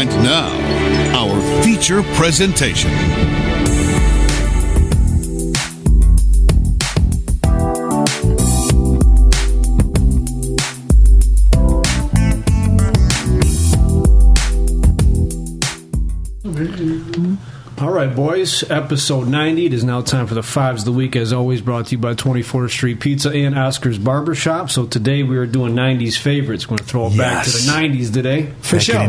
And now, our feature presentation. All right, boys, episode 90. It is now time for the Fives of the Week, as always, brought to you by 24th Street Pizza and Oscar's Barbershop. So today we are doing 90s favorites. We're going to throw it back to the 90s today. For sure.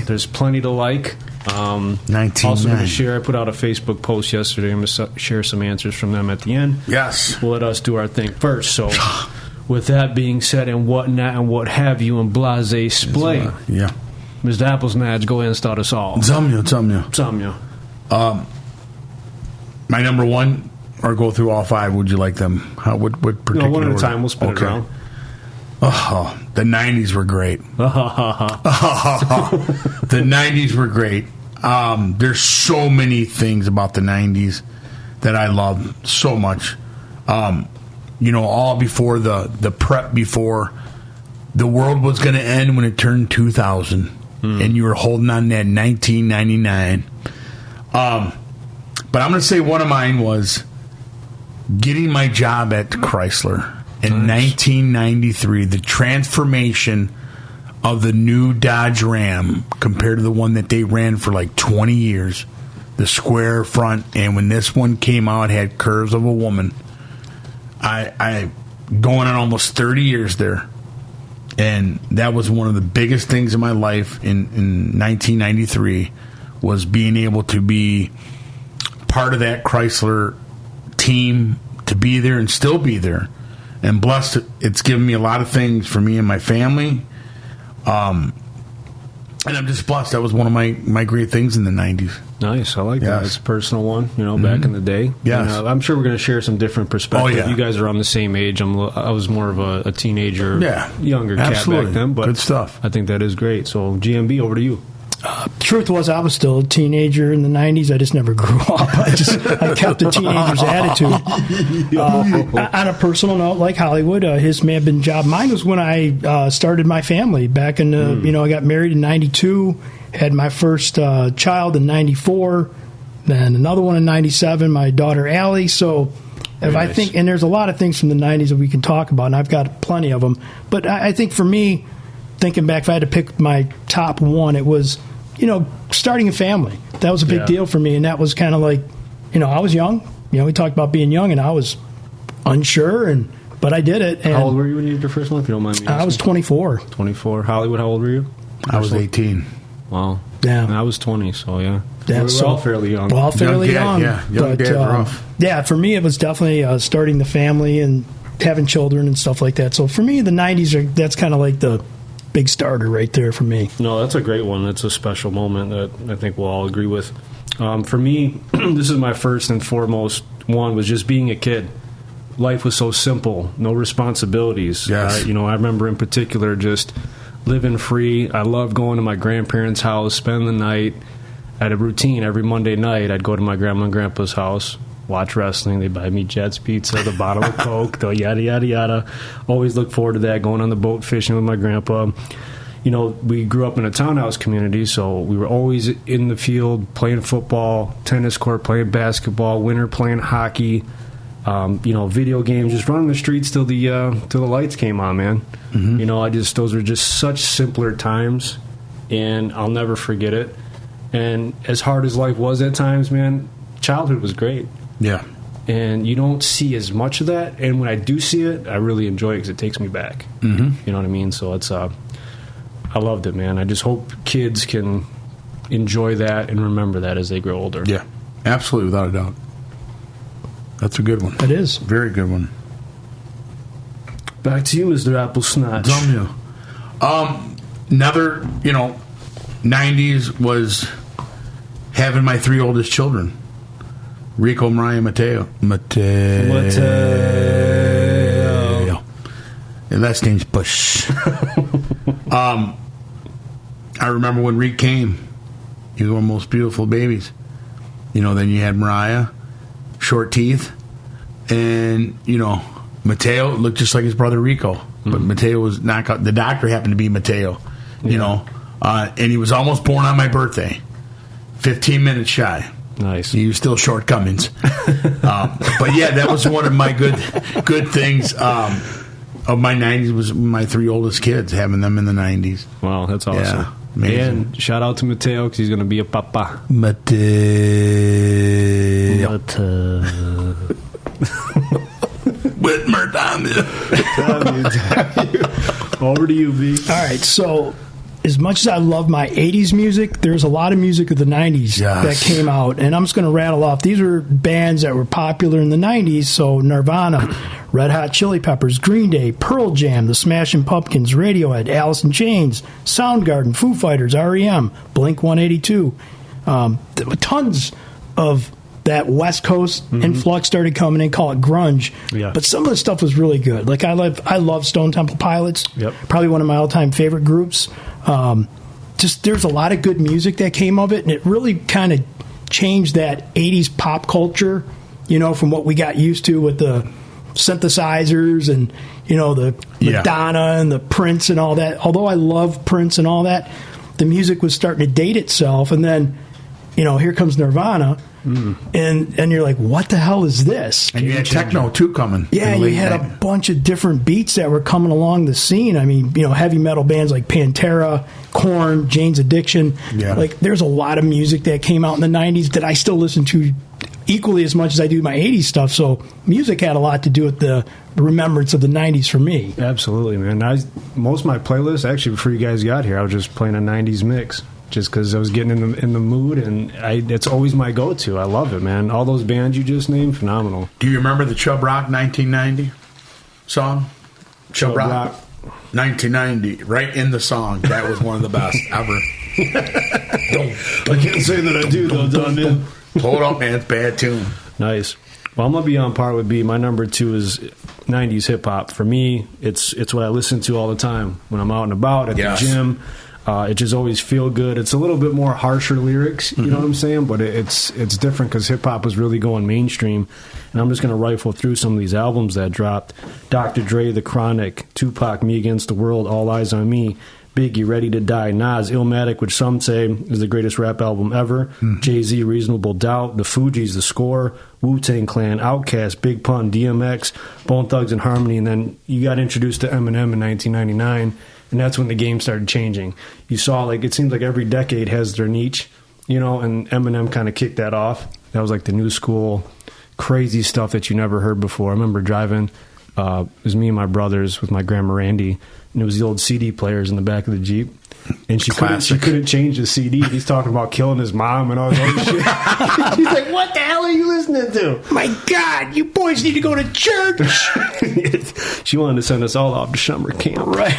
There's plenty to like. Also going to share, I put out a Facebook post yesterday. I'm going to share some answers from them at the end. Yes. We'll let us do our thing first. So with that being said, and whatnot and what have you, and blase splay. Yeah. Mr. Apples Madge, go ahead and start us all. Zamyo. My number one, or go through all five. Would you like them? What particular? No, one at a time. We'll spin it around. Oh, the 90s were great. The 90s were great. There's so many things about the 90s that I love so much. All before the prep before the world was going to end when it turned 2000, and you were holding on to that 1999. But I'm going to say one of mine was getting my job at Chrysler in 1993. The transformation of the new Dodge Ram compared to the one that they ran for like 20 years. The square front, and when this one came out, it had curves of a woman. I going on almost 30 years there. And that was one of the biggest things in my life in 1993 was being able to be part of that Chrysler team, to be there and still be there. And blessed, it's given me a lot of things for me and my family. And I'm just blessed. That was one of my great things in the 90s. Nice. I like that. It's a personal one, back in the day. Yes. I'm sure we're going to share some different perspectives. Oh, yeah. You guys are on the same age. I was more of a teenager, younger cat back then. But good stuff. I think that is great. So, GMB, over to you. Truth was, I was still a teenager in the 90s. I just never grew up. I kept the teenager's attitude. On a personal note, like Hollywood, his may have been job. Mine was when I started my family back in, I got married in 92, had my first child in 94, then another one in 97, my daughter Allie. So if I think, and there's a lot of things from the 90s that we can talk about, and I've got plenty of them. But I think for me, thinking back, if I had to pick my top one, it was, starting a family. That was a big deal for me, and that was kind of like, I was young. We talked about being young, and I was unsure, but I did it. And how old were you when you did your first one, if you don't mind me asking? I was 24. 24. Hollywood, how old were you? I was 18. Wow. Yeah. And I was 20, so yeah. We were so, all fairly young. Well, fairly young. Yeah, young dad, rough. Yeah, for me, it was definitely starting the family and having children and stuff like that. So for me, the 90s, that's kind of like the big starter right there for me. No, that's a great one. That's a special moment that I think we'll all agree with. For me, this is my first and foremost one, was just being a kid. Life was so simple, no responsibilities. Yes. I remember in particular just living free. I loved going to my grandparents' house, spend the night. I had a routine every Monday night. I'd go to my grandma and grandpa's house, watch wrestling. They buy me Jets pizza, the bottle of Coke, the yada, yada, yada. Always look forward to that, going on the boat fishing with my grandpa. We grew up in a townhouse community, so we were always in the field playing football, tennis court, playing basketball, winter playing hockey, video games, just running the streets till the lights came on, man. Mm-hmm. Those were just such simpler times, and I'll never forget it. And as hard as life was at times, man, childhood was great. Yeah. And you don't see as much of that. And when I do see it, I really enjoy it because it takes me back. Mm-hmm. You know what I mean? So it's, I loved it, man. I just hope kids can enjoy that and remember that as they grow older. Yeah, absolutely, without a doubt. That's a good one. It is. Very good one. Back to you, Mr. Apple Snatch. Another, 90s was having my three oldest children. Rico, Mariah, Mateo. And last name's Bush. I remember when Reek came. He was one of the most beautiful babies. Then you had Mariah, short teeth. And, Mateo looked just like his brother Rico. But Mateo was not... The doctor happened to be Mateo, And he was almost born on my birthday. 15 minutes shy. Nice. He was still shortcomings. But yeah, that was one of my good things of my 90s was my 3 oldest kids, having them in the 90s. Wow, that's awesome. Yeah, amazing. And shout out to Mateo because he's going to be a papa. Mateo. Whitmer, damn you. Over to you, B. All right, so as much as I love my 80s music, there's a lot of music of the 90s that came out, and I'm just going to rattle off. These are bands that were popular in the 90s, so Nirvana, Red Hot Chili Peppers, Green Day, Pearl Jam, The Smashing Pumpkins, Radiohead, Alice in Chains, Soundgarden, Foo Fighters, REM, Blink-182. Tons of that West Coast influx started coming in, call it grunge. Yeah. But some of the stuff was really good. Like I love Stone Temple Pilots. Yep. Probably one of my all-time favorite groups. Just there's a lot of good music that came of it, and it really kind of changed that 80s pop culture, from what we got used to with the synthesizers and, the Madonna and the Prince and all that. Although I love Prince and all that, the music was starting to date itself, and then, here comes Nirvana. And you're like, what the hell is this? And you had techno too coming. Yeah, you had a bunch of different beats that were coming along the scene. I mean, heavy metal bands like Pantera, Korn, Jane's Addiction. Yeah. Like, there's a lot of music that came out in the 90s that I still listen to equally as much as I do my 80s stuff. So music had a lot to do with the remembrance of the 90s for me. Absolutely, man. Most of my playlists, actually, before you guys got here, I was just playing a 90s mix. Just because I was getting in the mood, and it's always my go-to. I love it, man. All those bands you just named, phenomenal. Do you remember the Chub Rock 1990 song? Chub Rock 1990, right in the song. That was one of the best ever. I can't say that I do, though, Don. Hold up, man. It's a bad tune. Nice. Well, I'm going to be on par with B. My number 2 is 90s hip-hop. For me, it's what I listen to all the time when I'm out and about, at the gym. It just always feel good. It's a little bit more harsher lyrics, you know what I'm saying? But it's different because hip-hop was really going mainstream. And I'm just going to rifle through some of these albums that dropped. Dr. Dre, The Chronic, Tupac, Me Against the World, All Eyes on Me, Biggie, Ready to Die, Nas, Illmatic, which some say is the greatest rap album ever, Jay-Z, Reasonable Doubt, The Fugees, The Score, Wu-Tang Clan, Outkast, Big Pun, DMX, Bone Thugs and Harmony, and then you got introduced to Eminem in 1999. And that's when the game started changing. You saw, it seems like every decade has their niche, and Eminem kind of kicked that off. That was like the new school, crazy stuff that you never heard before. I remember driving, it was me and my brothers with my grandma Randy, and it was the old CD players in the back of the Jeep. And she couldn't change the CD. He's talking about killing his mom and all that shit. She's like, what the hell are you listening to? My God, you boys need to go to church. She wanted to send us all off to summer camp. Right.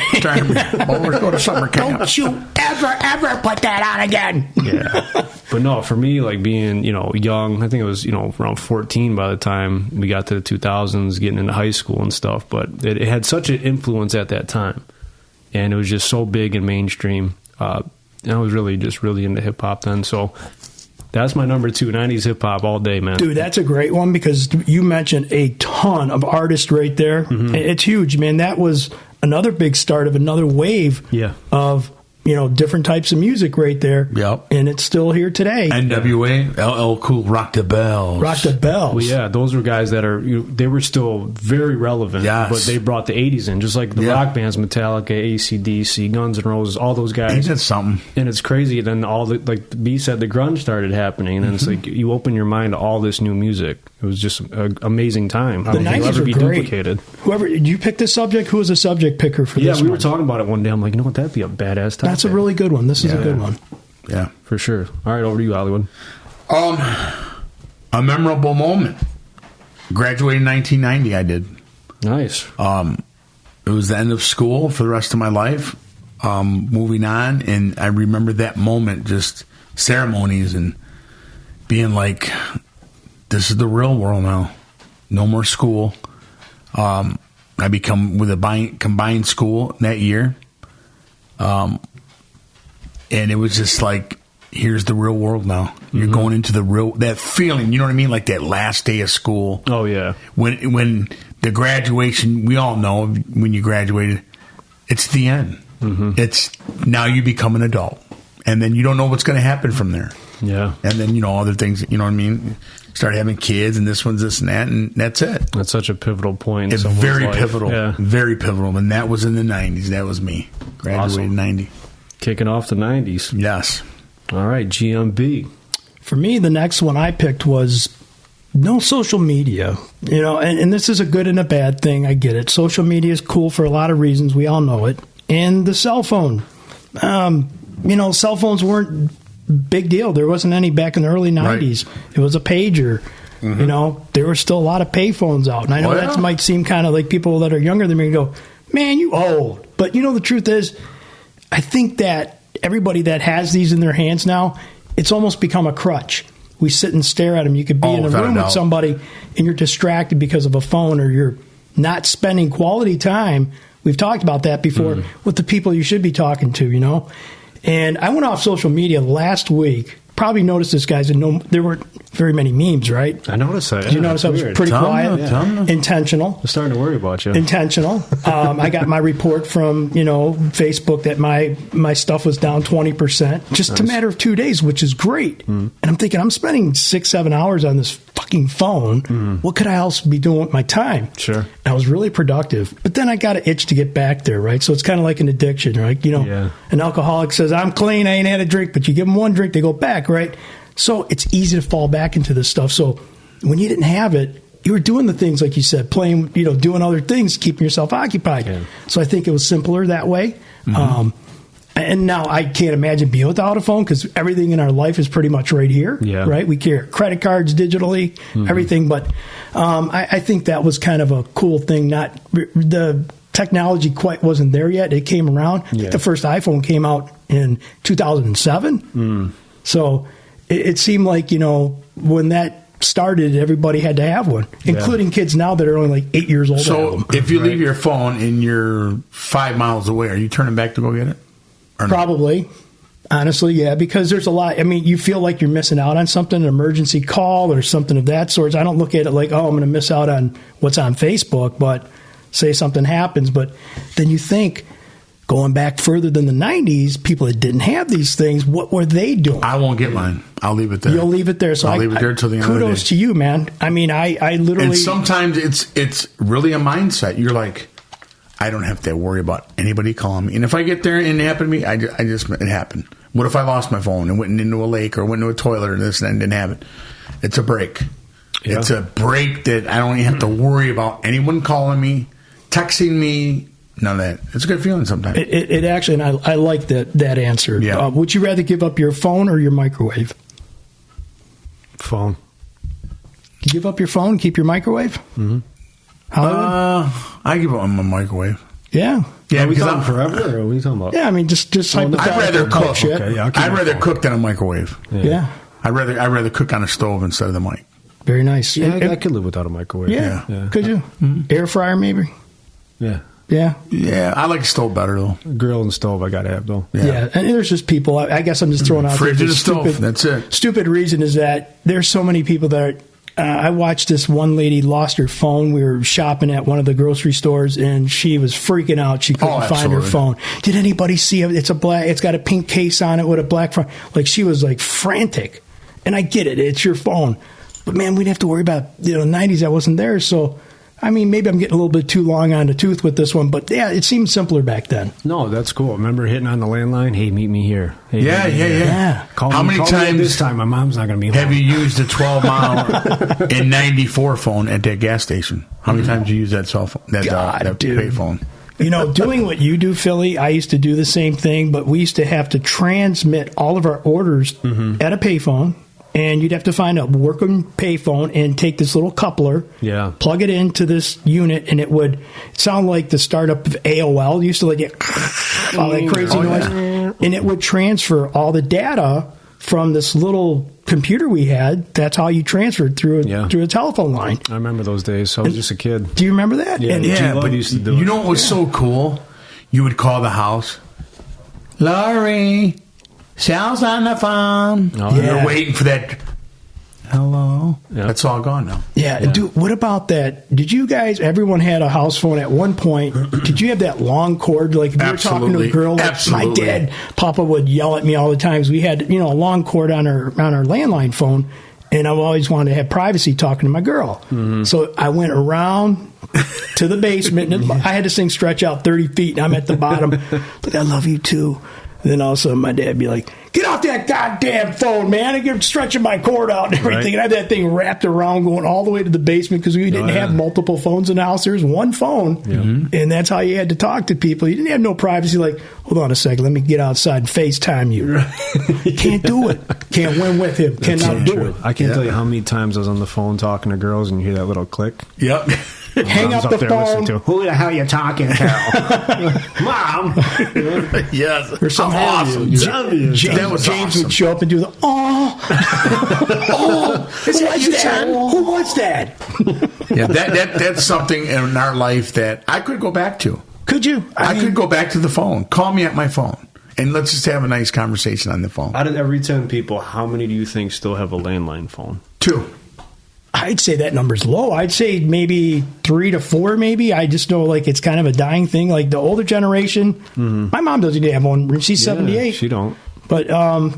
Always go to summer camp. Don't you ever put that on again. Yeah. But no, for me, being, young, I think it was, around 14 by the time we got to the 2000s, getting into high school and stuff. But it had such an influence at that time. And it was just so big and mainstream. And I was really into hip-hop then. So that's my number 2, 90s hip-hop all day, man. Dude, that's a great one because you mentioned a ton of artists right there. It's huge, man. That was another big start of another wave of different types of music right there. Yep. And it's still here today. NWA, LL Cool, Rock the Bells. Rock the Bells. Well, yeah, those were guys that they were still very relevant, but they brought the 80s in, just like the rock bands, Metallica, AC/DC, Guns N' Roses, all those guys. Ain't that something? And it's crazy. Then like B said, the grunge started happening, and then it's like you open your mind to all this new music. It was just an amazing time. The 90s were great. Duplicated. Did you pick this subject? Who was a subject picker for this? Yeah, we were talking about it one day. I'm like, that'd be a badass topic. That's a really good one. This is a good one. Yeah, for sure. All right, over to you, Hollywood. A memorable moment. Graduated in 1990. I did. Nice. It was the end of school for the rest of my life. Moving on, and I remember that moment, just ceremonies and being like, "This is the real world now. No more school." I become with a combined school that year. And it was just like, here's the real world now. You're going into that feeling, you know what I mean? Like that last day of school. Oh, yeah. When the graduation, we all know when you graduated, it's the end. It's now you become an adult, and then you don't know what's going to happen from there. Yeah. And then, other things, you know what I mean? Start having kids, and this one's this and that, and that's it. That's such a pivotal point. It's very pivotal. Yeah. Very pivotal. And that was in the 90s. That was me. Graduated in 90. Kicking off the 90s. Yes. All right, GMB. For me, the next one I picked was no social media. And this is a good and a bad thing. I get it. Social media is cool for a lot of reasons. We all know it. And the cell phone. Cell phones weren't big deal. There wasn't any back in the early 90s. Right. It was a pager. There were still a lot of pay phones out. And I know that might seem kind of like people that are younger than me go, man, you old. But the truth is, I think that everybody that has these in their hands now, it's almost become a crutch. We sit and stare at them. You could be in a room with somebody and you're distracted because of a phone, or you're not spending quality time. We've talked about that before with the people you should be talking to, And I went off social media last week. Probably noticed this, guys, and there weren't very many memes, right? I noticed that. Did you notice I was pretty quiet? Intentional. I'm starting to worry about you. Intentional. I got my report from, Facebook that my stuff was down 20%. Just a matter of 2 days, which is great. And I'm thinking, I'm spending 6-7 hours on this fucking phone. What could I else be doing with my time? Sure. And I was really productive. But then I got an itch to get back there, right? So it's kind of like an addiction, right? An alcoholic says, I'm clean, I ain't had a drink. But you give them one drink, they go back, right? So it's easy to fall back into this stuff. So when you didn't have it, you were doing the things like you said, playing, doing other things, keeping yourself occupied. Yeah. So I think it was simpler that way. And now I can't imagine being without a phone, because everything in our life is pretty much right here, right? We carry credit cards digitally, everything. But I think that was kind of a cool thing. The technology quite wasn't there yet. It came around. I think the first iPhone came out in 2007. So it seemed like, when that started, everybody had to have one, including kids now that are only like 8 years old. So if you leave your phone and you're 5 miles away, are you turning back to go get it? Probably. Honestly, yeah, because there's a lot. I mean, you feel like you're missing out on something, an emergency call or something of that sort. I don't look at it like, I'm going to miss out on what's on Facebook, but say something happens. But then you think, going back further than the 90s, people that didn't have these things, what were they doing? I won't get mine. I'll leave it there. You'll leave it there. So I'll leave it there till the end of the day. Kudos to you, man. I mean, I literally... And sometimes it's really a mindset. You're like, I don't have to worry about anybody calling me. And if I get there and it happened to me, it happened. What if I lost my phone and went into a lake or went into a toilet or this and didn't have it? It's a break. Yeah. It's a break that I don't even have to worry about anyone calling me, texting me, none of that. It's a good feeling sometimes. It actually, and I like that answer. Yeah. Would you rather give up your phone or your microwave? Phone. You give up your phone, keep your microwave? Mm-hmm. I give up my microwave. Yeah. Yeah, are we because talking forever, or are we talking about? Yeah, I mean, just hypothetical. I'd rather cook. Shit. Okay, yeah, I'd rather cook than a microwave. Yeah. I'd rather cook on a stove instead of the mic. Very nice. Yeah, I could live without a microwave. Yeah. Could you? Mm-hmm. Air fryer, maybe? Yeah. Yeah. Yeah, I like stove better, though. Grill and stove I got to have, though. Yeah, and there's just people, I guess I'm just throwing out fridge there. and stove, that's it. Stupid reason is that there's so many people that are, I watched this one lady lost her phone. We were shopping at one of the grocery stores, and she was freaking out. She couldn't find her phone. Did anybody see it? It's got a pink case on it with a black front. Like, she was like frantic. And I get it. It's your phone. But man, we'd have to worry about, 90s. I wasn't there. So, I mean, maybe I'm getting a little bit too long on the tooth with this one, but yeah, it seemed simpler back then. No, that's cool. Remember hitting on the landline? Hey, meet me here. Hey, yeah. How many times this time? My mom's not going to be home. Have you used a 12-mile and 94 phone at that gas station? How many times do you use that cell phone? That pay phone? Doing what you do, Philly, I used to do the same thing, but we used to have to transmit all of our orders at a payphone. And you'd have to find a working payphone and take this little coupler, plug it into this unit, and it would sound like the startup of AOL. Used to like get all that crazy noise, and it would transfer all the data from this little computer we had. That's how you transferred through a telephone line. I remember those days. So I was just a kid. Do you remember that? Yeah, but used to do you know what was so cool? You would call the house, Laurie. Sal's on the phone. You're waiting for that. hello. Yeah. That's all gone now. Yeah, dude, what about that? Did you guys, everyone had a house phone at one point. Did you have that long cord? Like, if you were talking to a girl, like my dad, Papa would yell at me all the time. We had, a long cord on our landline phone, and I always wanted to have privacy talking to my girl. Mm-hmm. So I went around to the basement, and I had this thing stretch out 30 feet, and I'm at the bottom. Like, I love you too. And then all of a sudden, my dad would be like, get off that goddamn phone, man. I get stretching my cord out and everything. Right. And I had that thing wrapped around going all the way to the basement because we didn't have multiple phones in the house. There was one phone, and that's how you had to talk to people. You didn't have no privacy. Like, hold on a second, let me get outside and FaceTime you. You can't do it. Can't win with him. Cannot do it. I can't tell you how many times I was on the phone talking to girls and you hear that little click. Yep. Hang up the phone. Who the hell are you talking to? Mom. Yes. Or something awesome. That was James awesome. Would show up and do the, Who was that? Yeah, that's something in our life that I could go back to. Could you? I could go back to the phone. Call me at my phone. And let's just have a nice conversation on the phone. Out of every 10 people, how many do you think still have a landline phone? 2. I'd say that number's low. I'd say maybe 3 to 4, maybe. I just know, like, it's kind of a dying thing. Like, the older generation, my mom doesn't have one. She's 78. She don't. But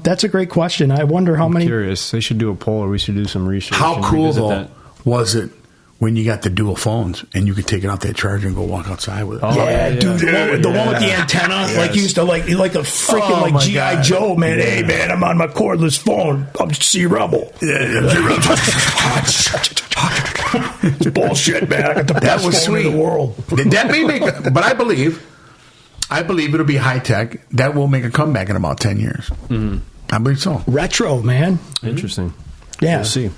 that's a great question. I wonder how many. I'm curious. They should do a poll, or we should do some research. How cool, though, was it when you got the dual phones and you could take it out that charger and go walk outside with it? Oh, yeah, dude. The one with the antenna. Yes. Like, you used to, like a freaking, G.I. Joe, man. Yeah. Hey, man, I'm on my cordless phone. I'm C-Rebel. It's bullshit, man. I got the best phone sweet. In the world. That may make, but I believe it'll be high tech. That will make a comeback in about 10 years. Mm-hmm. I believe so. Retro, man. Interesting. Yeah. We'll see.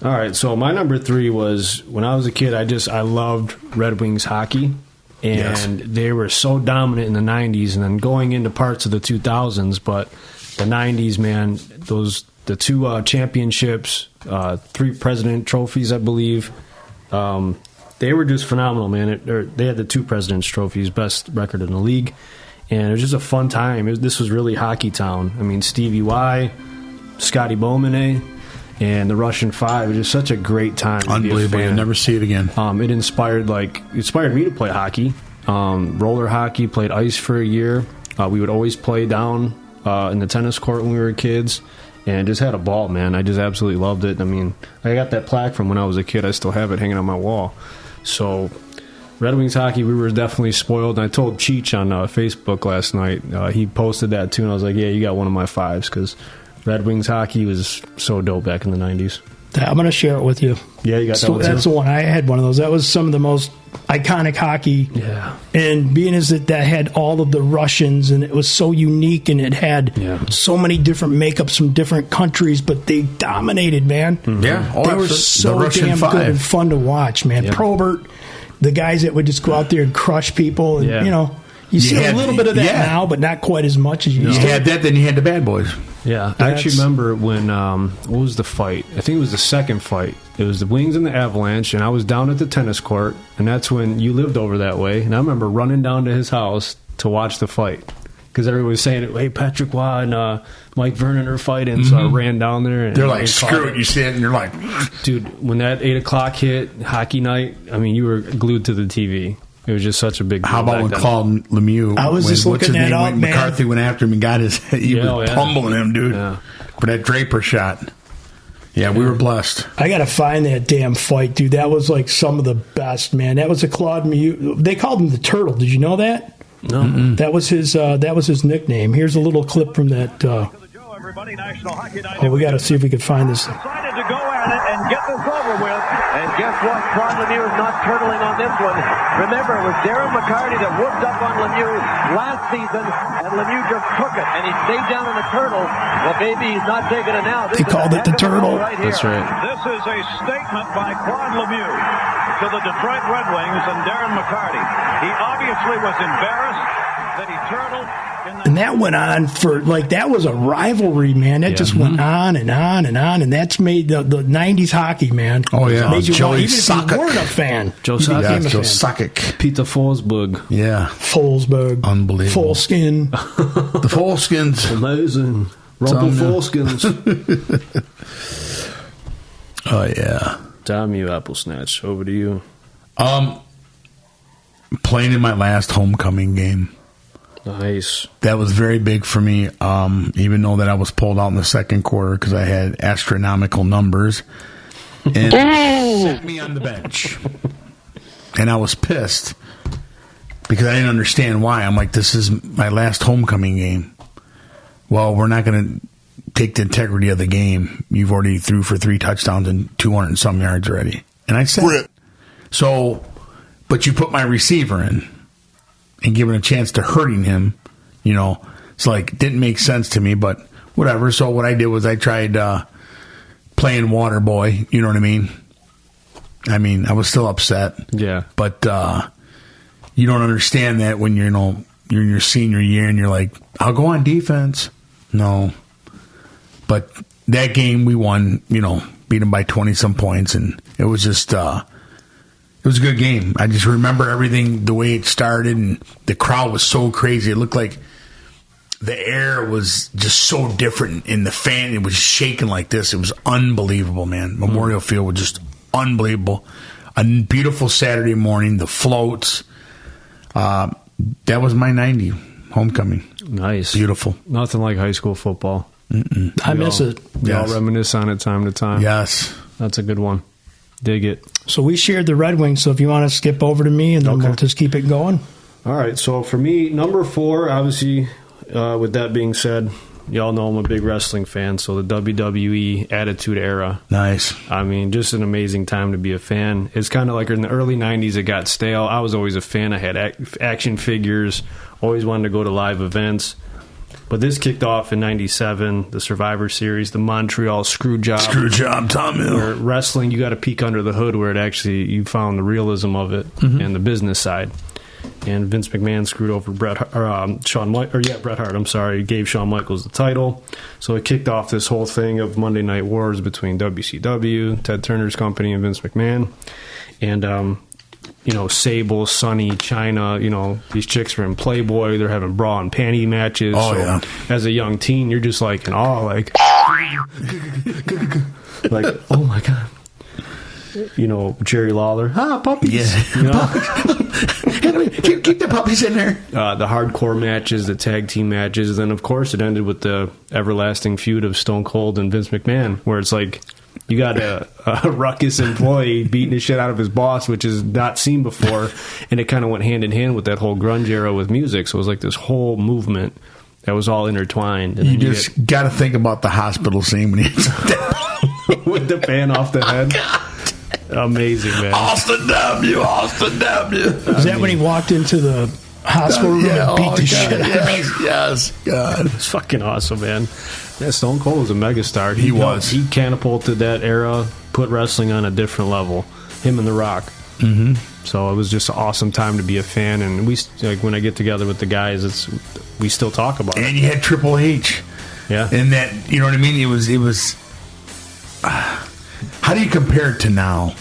All right. So my number 3 was when I was a kid. I loved Red Wings hockey, and they were so dominant in the 90s, and then going into parts of the 2000s. But the 90s, man, the 2 championships, 3 president trophies, I believe. They were just phenomenal, man. They had the 2 president's trophies, best record in the league. And it was just a fun time. This was really hockey town. I mean, Stevie Y, Scotty Bowman, and the Russian Five. It was just such a great time. Unbelievable. You'll never see it again. It inspired me to play hockey. Roller hockey, played ice for a year. We would always play down in the tennis court when we were kids. And just had a ball, man. I just absolutely loved it. I mean, I got that plaque from when I was a kid. I still have it hanging on my wall. So, Red Wings hockey, we were definitely spoiled. And I told Cheech on Facebook last night. He posted that too, and I was like, yeah, you got one of my 5s, because Red Wings hockey was so dope back in the 90s. I'm going to share it with you. Yeah, you got that one too? That's the one. I had one of those. That was some of the most iconic hockey. Yeah. And being as that had all of the Russians, and it was so unique, and it had so many different makeups from different countries, but they dominated, man. Mm-hmm. Yeah. They were so damn good and fun to watch, man. Yeah. Probert, the guys that would just go out there and crush people, and, you see a little bit of that now, but not quite as much as you used to. You had that, then you had the Bad Boys. Yeah, I actually remember when, what was the fight? I think it was the second fight. It was the Wings and the Avalanche, and I was down at the tennis court, and that's when you lived over that way. And I remember running down to his house to watch the fight, because everyone was saying, hey, Patrick Waugh and Mike Vernon are fighting, mm-hmm. So I ran down there. And they're like, screw it, you see it, and you're like... Dude, when that 8 o'clock hit, hockey night, I mean, you were glued to the TV. It was just such a big deal. How about when Claude Lemieux? I was just looking that up, man. McCarthy went after him and got his... He was pummeling him, dude. Yeah. For that Draper shot. Yeah, we were blessed. I got to find that damn fight, dude. That was like some of the best, man. That was a Claude Lemieux. They called him the Turtle. Did you know that? No. Mm-mm. That was his nickname. Here's a little clip from that. We got to see if we can find this. Decided to go at it and get this over with. And guess what? Claude Lemieux is not turtling on this one. Remember, it was Darren McCarty that whooped up on Lemieux last season, and Lemieux just took it, and he stayed down in the Turtle. Well, baby, he's not taking it now. He called it the Turtle. Right here. That's right. This is a statement by Claude Lemieux to the Detroit Red Wings and Darren McCarty. He obviously was embarrassed that he turtled. And that went on for, that was a rivalry, man. That just went on and on and on, and that's made the 90s hockey, man. Oh, yeah. Made you Joey even if you weren't a fan. Joe Sakic. Joe Sakic. Peter Forsberg. Yeah. Forsberg. Unbelievable. Foleskin. The Foleskins. Amazing. Rumple Foleskins. Oh, yeah. Damn you, Apple Snatch. Over to you. Playing in my last homecoming game. Nice. That was very big for me, even though that I was pulled out in the second quarter because I had astronomical numbers. And set me on the bench. And I was pissed because I didn't understand why. I'm like, this is my last homecoming game. Well, we're not going to take the integrity of the game. You've already threw for 3 touchdowns and 200 and some yards already. And I said, so, but you put my receiver in and give it a chance to hurting him, you know. It's like, didn't make sense to me, but whatever. So what I did was I tried playing water boy, you know what I mean? I was still upset. Yeah. But you don't understand that when you're in your senior year and you're like, I'll go on defense. No. But that game we won, beat them by 20-some points, and it was just it was a good game. I just remember everything, the way it started, and the crowd was so crazy. It looked like the air was just so different in the fan. It was shaking like this. It was unbelievable, man. Memorial Field was just unbelievable. A beautiful Saturday morning, the floats. That was my 90 homecoming. Nice. Beautiful. Nothing like high school football. I miss it. We all reminisce on it time to time. Yes. That's a good one. Dig it. So we shared the Red Wings, so if you want to skip over to me, and then we'll just keep it going. All right, so for me, number 4, obviously, with that being said, y'all know I'm a big wrestling fan, so the WWE Attitude Era. Nice. Just an amazing time to be a fan. It's kind of like in the early 90s, it got stale. I was always a fan. I had action figures, always wanted to go to live events. But this kicked off in 97, the Survivor Series, the Montreal Screwjob. Screwjob, Tom Hill. Where wrestling, you got to peek under the hood where it actually, you found the realism of it and the business side. And Vince McMahon screwed over Bret Hart, I'm sorry, gave Shawn Michaels the title. So it kicked off this whole thing of Monday Night Wars between WCW, Ted Turner's company, and Vince McMahon. And, Sable, Sunny, Chyna, these chicks are in Playboy. They're having bra and panty matches. Oh, yeah. As a young teen, you're just like in awe, like, oh my God. Jerry Lawler. Puppies. Yeah. Keep the puppies in there. The hardcore matches, the tag team matches. And then, of course, it ended with the everlasting feud of Stone Cold and Vince McMahon, where it's like, you got a ruckus employee beating the shit out of his boss, which is not seen before. And it kind of went hand in hand with that whole grunge era with music. So it was like this whole movement that was all intertwined. And you just got to think about the hospital scene when he with the pan off the head. Amazing, man. Austin W. Is that when he walked into the hospital room and beat the shit out of him? Yes, God. It's fucking awesome, man. Yeah, Stone Cold was a megastar. He was. He catapulted that era, put wrestling on a different level. Him and The Rock. Mm-hmm. So it was just an awesome time to be a fan. And we, when I get together with the guys, we still talk about it. And you had Triple H. Yeah. And that, you know what I mean? It was. How do you compare it to now?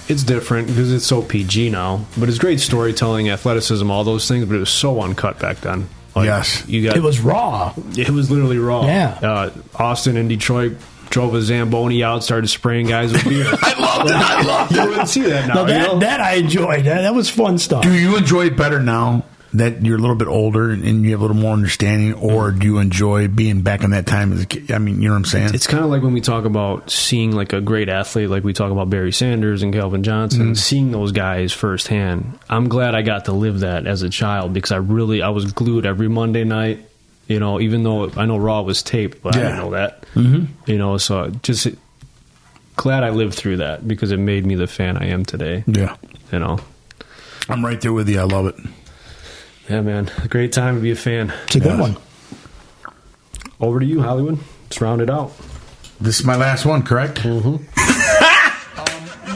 It's different because it's so PG now. But it's great storytelling, athleticism, all those things. But it was so uncut back then. Yes. It was raw. It was literally raw. Yeah. Austin and Detroit drove a Zamboni out, started spraying guys with beer. I loved it. You wouldn't see that now. That I enjoyed. That was fun stuff. Do you enjoy it better now that you're a little bit older and you have a little more understanding, or do you enjoy being back in that time as a kid? You know what I'm saying? It's kind of like when we talk about seeing like a great athlete, like we talk about Barry Sanders and Calvin Johnson, seeing those guys firsthand. I'm glad I got to live that as a child because I was glued every Monday night, even though I know Raw was taped, but I didn't know that. Mm-hmm. So just glad I lived through that because it made me the fan I am today. Yeah. I'm right there with you. I love it. Yeah, man. A great time to be a fan. It's a good one. Over to you, Hollywood. Let's round it out. This is my last one, correct? Mm-hmm.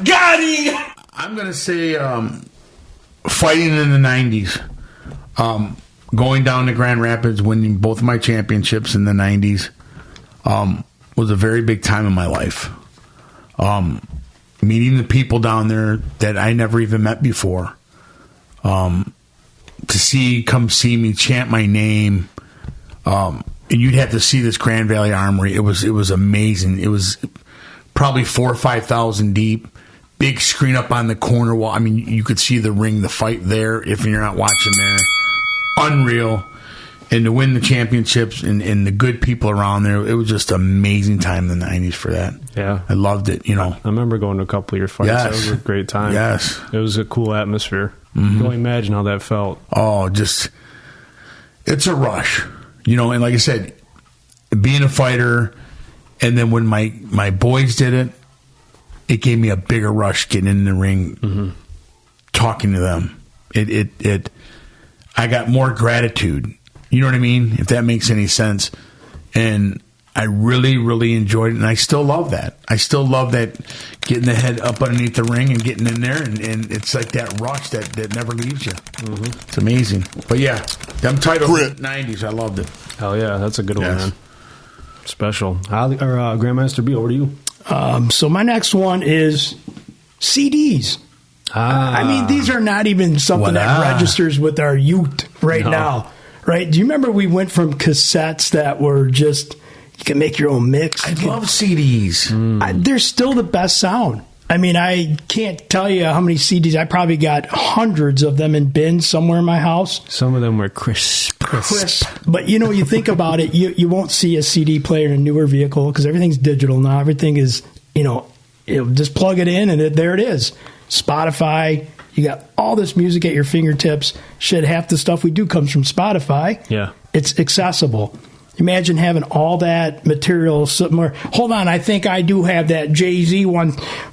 Got him! I'm going to say fighting in the 90s. Going down to Grand Rapids, winning both of my championships in the 90s was a very big time in my life. Meeting the people down there that I never even met before. To come see me, chant my name, and you'd have to see this Grand Valley Armory. It was amazing. It was probably 4,000 or 5,000 deep. Big screen up on the corner wall. I mean, you could see the ring, the fight there if you're not watching there. Unreal. And to win the championships and the good people around there, it was just an amazing time in the 90s for that. Yeah. I loved it, you know. I remember going to a couple of your fights. Yes. That was a great time. Yes. It was a cool atmosphere. You can only imagine how that felt. Oh, just, it's a rush. You know, and like I said, being a fighter, and then when my boys did it, it gave me a bigger rush getting in the ring, talking to them. I got more gratitude. You know what I mean? If that makes any sense. And I really, really enjoyed it, and I still love that. I still love that, getting the head up underneath the ring and getting in there, and it's like that rush that never leaves you. It's amazing. But yeah, them titles in the 90s, I loved it. Hell yeah, that's a good one, Yes. man. Special. Grandmaster B, over to you. So my next one is CDs. I mean, these are not even something that Voila. registers with our youth right No. now. Right? Do you remember we went from cassettes that were just, you can make your own mix? I love CDs. They're still the best sound. I mean, I can't tell you how many CDs. I probably got hundreds of them in bins somewhere in my house. Some of them were crisp. But, you know, you think about it, you won't see a CD player in a newer vehicle because everything's digital now. Everything is, you know, just plug it in and there it is. Spotify. You got all this music at your fingertips. Shit, half the stuff we do comes from Spotify. Yeah. It's accessible. Imagine having all that material somewhere. Hold on, I think I do have that Jay-Z one.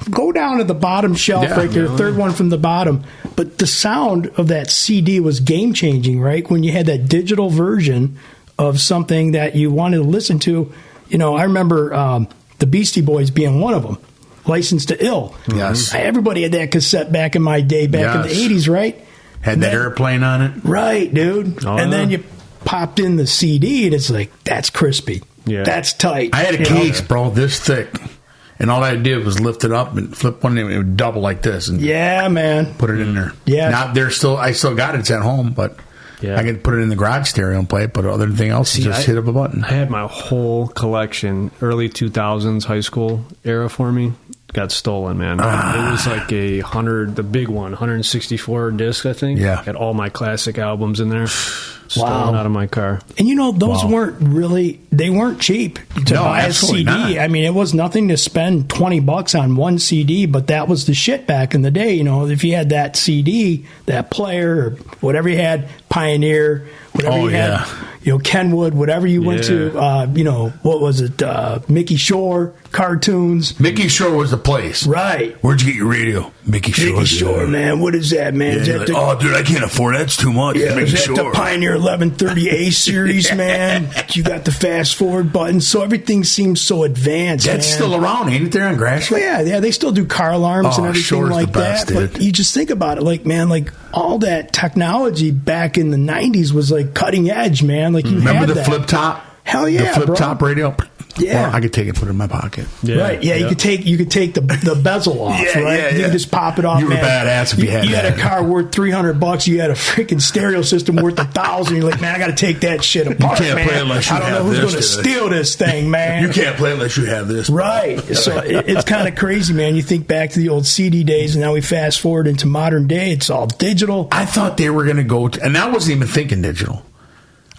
Go down to the bottom shelf right there, third one from the bottom. But the sound of that CD was game-changing, right? When you had that digital version of something that you wanted to listen to. You know, I remember the Beastie Boys being one of them. Licensed to Ill. Yes. Everybody had that cassette back in my day, back in the 80s, right? Had that airplane on it. Right, dude. Oh, and then yeah. you popped in the CD, and it's like, that's crispy. Yeah. That's tight. I had a case, bro, this thick. And all I did was lift it up and flip one, and it would double like this. And Yeah, man. put it in there. Yeah. Now, I still got it. It's at home, but Yeah. I can put it in the garage stereo and play it, but other than anything else, just hit up a button. I had my whole collection, early 2000s high school era for me. Got stolen, man. It was like the big one, 164 disc, I think. Yeah. Had all my classic albums in there. Stolen out of my car. And you know, those they weren't cheap to No, buy a absolutely CD. not. I mean, it was nothing to spend $20 on one CD, but that was the shit back in the day. You know, if you had that CD, that player, or whatever you had, Pioneer, whatever you had, you know, Kenwood, whatever you went to, you know, what was it, Mickey Shore, cartoons. Mickey Shore was the place. Right. Where'd you get your radio? Mickey Shore. Mickey Shore, man. What is that, man? Yeah, Is you're that like, oh, dude, I can't afford that. It's too much. Yeah, Mickey is that Shore. the Pioneer 1130A series, man? You got the fast forward button, so everything seems so advanced. That's man. still around, ain't it? There on Gratiot? Yeah, they still do car alarms and everything Shore's like the best, that. But dude. you just think about it, like, man, like all that technology back in the '90s was like cutting edge, man. Like you Remember had the that. flip top? Hell yeah, the flip bro. top radio. Yeah. Or I could take it, put it in my pocket. Yeah. Right, yeah, you could take the bezel off, Yeah, right? yeah, You yeah. could just pop it off. You were man. badass if you had You had that. a car worth $300. You had a freaking stereo system worth $1,000. You're like, man, I got to take that shit apart, can't man. play unless you I don't know have who's this, going to dude. steal this thing, man. You can't play unless you have this. Right. So it's kind of crazy, man. You think back to the old CD days, and now we fast forward into modern day. It's all digital. I thought they were going to go, and I wasn't even thinking digital.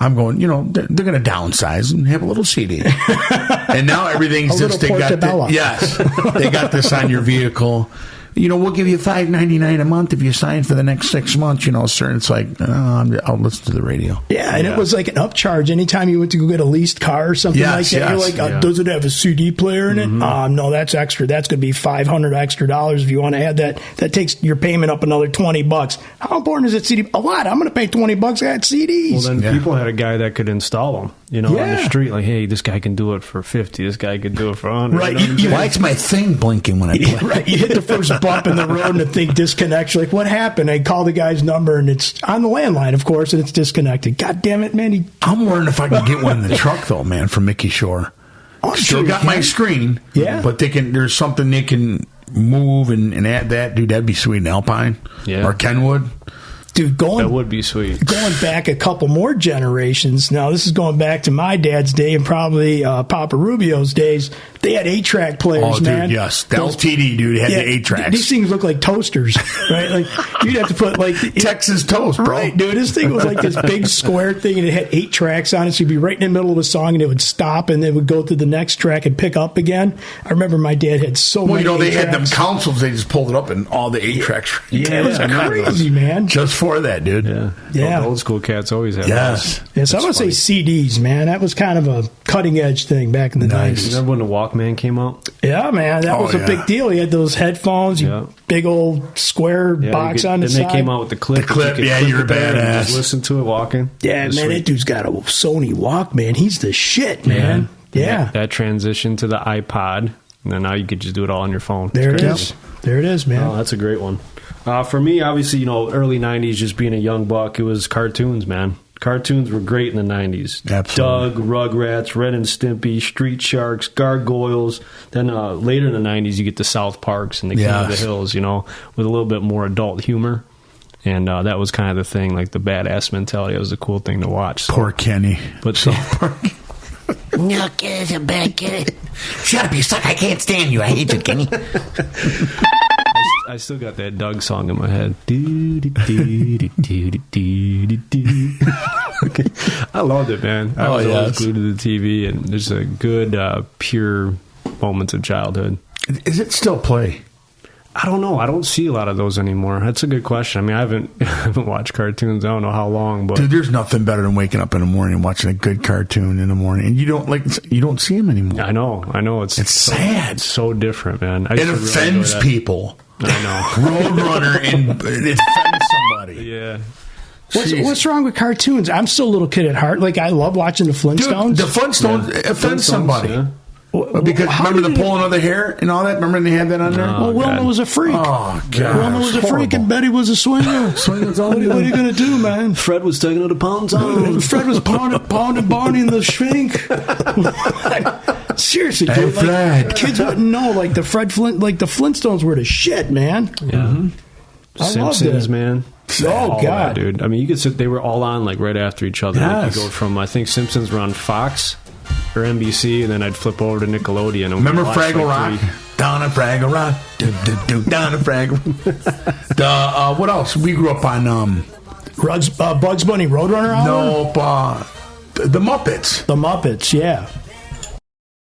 I'm going, you know, they're going to downsize and have a little CD. And now everything's A just, little Portobello. yes, they got this on your vehicle. You know, we'll give you $5.99 a month if you sign for the next 6 months. You know, sir. It's like, I'll listen to the radio. Yeah, and it was like an upcharge anytime you went to go get a leased car or something like that. You're like, does it have a CD player in it? No, that's extra. That's going to be $500 extra if you want to add that. That takes your payment up another $20. How important is it CD? A lot. I'm going to pay $20. I got CDs. Well, then people had a guy that could install them, you know, on the Yeah. street. Like, hey, this guy can do it for 50. This guy could do it for 100. Right. You know what I'm saying? Why is my thing blinking when I play? Right, you hit the first bump in the road and the thing disconnects. You're like, what happened? I call the guy's number and it's on the landline, of course, and it's disconnected. God damn it, man! I'm wondering if I can get one in the truck though, man, from Mickey Shore. I'm Still sure you got my can. screen, Yeah. but there's something they can move and add that, dude. That'd be sweet in Alpine, Yeah. or Kenwood. Dude, That would be sweet. going back a couple more generations. Now, this is going back to my dad's day and probably Papa Rubio's days. They had 8-track players, dude, man. yes. The LTD, dude, had the 8-tracks. These things look like toasters, right? Like, you'd have to put, like... Texas toast, bro. Right, dude. This thing was like this big square thing, and it had 8 tracks on it, so you'd be right in the middle of a song, and it would stop, and it would go to the next track and pick up again. I remember my dad had so many they 8 had them tracks. consoles. They just pulled it up, and all the 8 tracks. It was crazy, man. Just for that, dude. Yeah. Yeah. The old school cats always have Yes. Yeah, so I would say CDs, man. That was kind of a cutting-edge thing back in the Nice. 90s. Remember when the Walkman came out? Yeah, man, that was a big deal. You had those headphones, big old square box on the then side. they came out with the clip. The clip, you could yeah, clip you're it there and badass. Just listen to it walking. Yeah, Just man, sweet. that dude's got a Sony Walkman. He's the shit, man. Yeah. That transition to the iPod, and then now you could just do it all on your phone. There it It's is. There it is, man. Oh, that's a great one. For me, obviously, early 90s, just being a young buck, it was cartoons, man. Cartoons were great in the 90s. Absolutely. Doug, Rugrats, Ren and Stimpy, Street Sharks, Gargoyles. Then later in the 90s, you get the South Parks and the King of the Hills, with a little bit more adult humor. And that was kind of the thing, like the badass mentality. It was a cool thing to watch. So. Poor Kenny. But South Park. No, get it back, get it. Shut up, you suck. I can't stand you. I hate you, Kenny. I still got that Doug song in my head. I loved it, man. I was always glued to the TV, and there's a good, pure moments of childhood. Is it still play? I don't know. I don't see a lot of those anymore. That's a good question. I mean, I haven't watched cartoons. I don't know how long, but Dude, there's nothing better than waking up in the morning and watching a good cartoon in the morning, and you don't see them anymore. I know it's sad. It's so different, man. It offends people. I know. Roadrunner and it offends somebody. Yeah. What's wrong with cartoons? I'm still a little kid at heart. Like, I love watching the Flintstones. Dude, the Flintstones offend somebody. Yeah. Because remember the pulling of the hair and all that? Remember they had that on there? Well, Wilma was a freak. Oh, God. Wilma was a freak and Betty was a swinger. What are you going to do, man? Fred was taking it upon time. Fred was pounding Barney in the shrink. Seriously, Hey, dude, Fred. Kids wouldn't know. Like the Flintstones were the shit, man. Yeah. I loved Simpsons, it. man. Oh, All God. that, dude. I mean, you could sit. They were all on like right after each other. Like, Yes. you go from I think Simpsons were on Fox or NBC, and then I'd flip over to Nickelodeon. And Remember watch, Fraggle like, Rock? Down at Fraggle Rock. Down at Fraggle. What else? We grew up on Bugs Bunny Roadrunner Hour? the Muppets. The Muppets, yeah.